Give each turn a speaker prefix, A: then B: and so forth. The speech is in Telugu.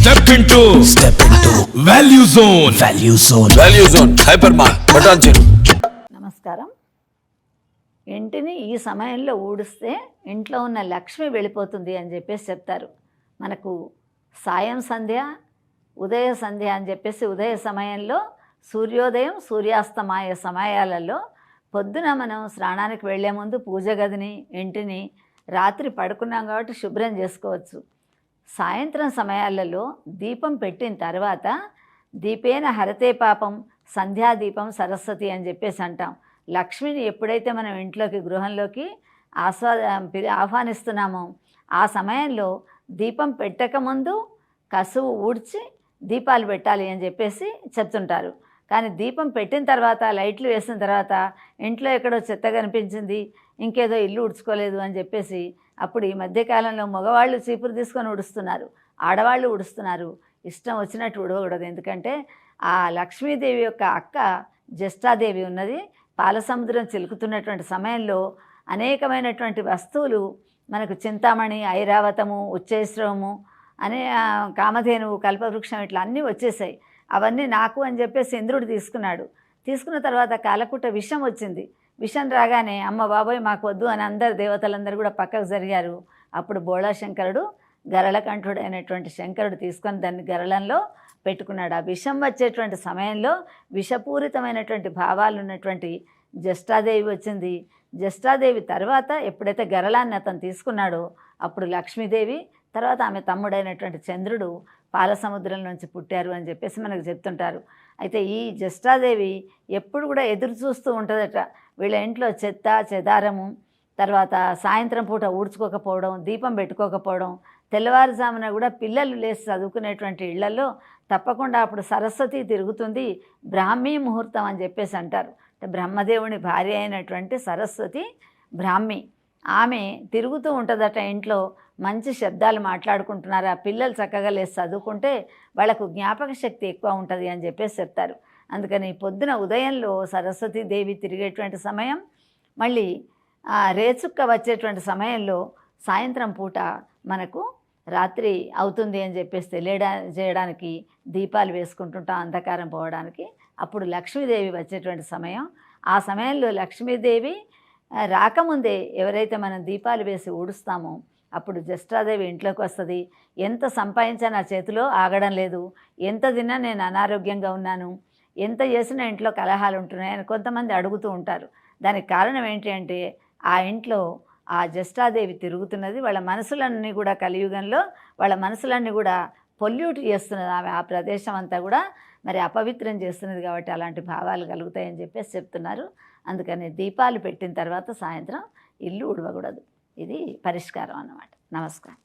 A: Step into Value Zone. Value Zone. Hypermart. Patancheru.
B: నమస్కారం. ఇంటిని ఈ సమయంలో ఊడిస్తే ఇంట్లో ఉన్న లక్ష్మి వెళ్ళిపోతుంది అని చెప్పేసి చెప్తారు. మనకు సాయం సంధ్య, ఉదయ సంధ్య అని చెప్పేసి ఉదయ సమయంలో సూర్యోదయం, సూర్యాస్తమయ సమయాలలో పొద్దున మనం స్నానానికి వెళ్లే ముందు పూజ గదిని, ఇంటిని రాత్రి పడుకున్నాం కాబట్టి శుభ్రం చేసుకోవచ్చు. సాయంత్రం సమయాలలో దీపం పెట్టిన తర్వాత దీపేన హరతే పాపం సంధ్యాదీపం సరస్వతి అని చెప్పేసి అంటాం. లక్ష్మిని ఎప్పుడైతే మనం ఇంట్లోకి, గృహంలోకి ఆహ్వానిస్తున్నామో ఆ సమయంలో దీపం పెట్టకముందు కసువు ఊడ్చి దీపాలు పెట్టాలి అని చెప్పేసి చెప్తుంటారు. కానీ దీపం పెట్టిన తర్వాత, లైట్లు వేసిన తర్వాత ఇంట్లో ఎక్కడో చెత్త కనిపించింది, ఇంకేదో ఇల్లు ఉడుచుకోలేదు అని చెప్పేసి అప్పుడు ఈ మధ్యకాలంలో మగవాళ్ళు చీపురు తీసుకొని ఉడుస్తున్నారు, ఆడవాళ్ళు ఉడుస్తున్నారు. ఇష్టం వచ్చినట్టు ఉడవకూడదు. ఎందుకంటే ఆ లక్ష్మీదేవి యొక్క అక్క జ్యేష్ఠాదేవి ఉన్నది. పాలసముద్రం చిలుకుతున్నటువంటి సమయంలో అనేకమైనటువంటి వస్తువులు మనకు చింతామణి, ఐరావతము, ఉచ్చైశ్రవము అనే కామధేనువు, కల్పవృక్షం ఇట్లా అన్నీ వచ్చేసాయి. అవన్నీ నాకు అని చెప్పేసి ఇంద్రుడు తీసుకున్నాడు. తీసుకున్న తర్వాత కాలకుట విషం వచ్చింది. విషం రాగానే అమ్మ బాబోయ్ మాకు వద్దు అని అందరు దేవతలందరూ కూడా పక్కకు జరిగారు. అప్పుడు బోళాశంకరుడు, గరళకంఠుడైనటువంటి శంకరుడు తీసుకొని దాన్ని గరళంలో పెట్టుకున్నాడు. ఆ విషం వచ్చేటువంటి సమయంలో విషపూరితమైనటువంటి భావాలు ఉన్నటువంటి జ్యేష్ఠాదేవి వచ్చింది. జ్యేష్ఠాదేవి తర్వాత ఎప్పుడైతే గరళాన్ని అతను తీసుకున్నాడో అప్పుడు లక్ష్మీదేవి, తర్వాత ఆమె తమ్ముడైనటువంటి చంద్రుడు పాలసముద్రం నుంచి పుట్టారు అని చెప్పేసి మనకు చెప్తుంటారు. అయితే ఈ జ్యేష్ఠాదేవి ఎప్పుడు కూడా ఎదురు చూస్తూ ఉంటుందట. వీళ్ళ ఇంట్లో చెత్త చెదారము, తర్వాత సాయంత్రం పూట ఊడ్చుకోకపోవడం, దీపం పెట్టుకోకపోవడం, తెల్లవారుజామున కూడా పిల్లలు లేచి చదువుకునేటువంటి ఇళ్లలో తప్పకుండా అప్పుడు సరస్వతి తిరుగుతుంది. బ్రాహ్మీ ముహూర్తం అని చెప్పేసి అంటారు. అంటే బ్రహ్మదేవుని భార్య అయినటువంటి సరస్వతి బ్రాహ్మి, ఆమె తిరుగుతూ ఉంటుందట. ఇంట్లో మంచి శబ్దాలు మాట్లాడుకుంటున్నారు. ఆ పిల్లలు చక్కగా లేచి చదువుకుంటే వాళ్ళకు జ్ఞాపక శక్తి ఎక్కువ ఉంటుంది అని చెప్పేసి చెప్తారు. అందుకని పొద్దున ఉదయంలో సరస్వతీదేవి తిరిగేటువంటి సమయం, మళ్ళీ రేచుక్క వచ్చేటువంటి సమయంలో సాయంత్రం పూట మనకు రాత్రి అవుతుంది అని చెప్పేసి చేయడానికి దీపాలు వేసుకుంటుంటాం అంధకారం పోవడానికి. అప్పుడు లక్ష్మీదేవి వచ్చేటువంటి సమయం. ఆ సమయంలో లక్ష్మీదేవి రాకముందే ఎవరైతే మనం దీపాలు వేసి ఊడుస్తామో అప్పుడు జ్యేష్ఠాదేవి ఇంట్లోకి వస్తుంది. ఎంత సంపాదించా నా చేతిలో ఆగడం లేదు, ఎంత తిన్నా నేను అనారోగ్యంగా ఉన్నాను, ఎంత చేసినా ఇంట్లో కలహాలు ఉంటున్నాయని కొంతమంది అడుగుతూ ఉంటారు. దానికి కారణం ఏంటి అంటే ఆ ఇంట్లో ఆ జ్యేష్ఠాదేవి తిరుగుతున్నది. వాళ్ళ మనసులన్నీ కూడా కలియుగంలో వాళ్ళ మనసులన్నీ కూడా పొల్యూట్ చేస్తున్నది. ఆమె ఆ ప్రదేశం అంతా కూడా మరి అపవిత్రం చేస్తున్నది. కాబట్టి అలాంటి భావాలు కలుగుతాయని చెప్పేసి చెప్తున్నారు. అందుకని దీపాలు పెట్టిన తర్వాత సాయంత్రం ఇల్లు ఉడవకూడదు. ఇది పరిష్కారం అన్నమాట. నమస్కారం.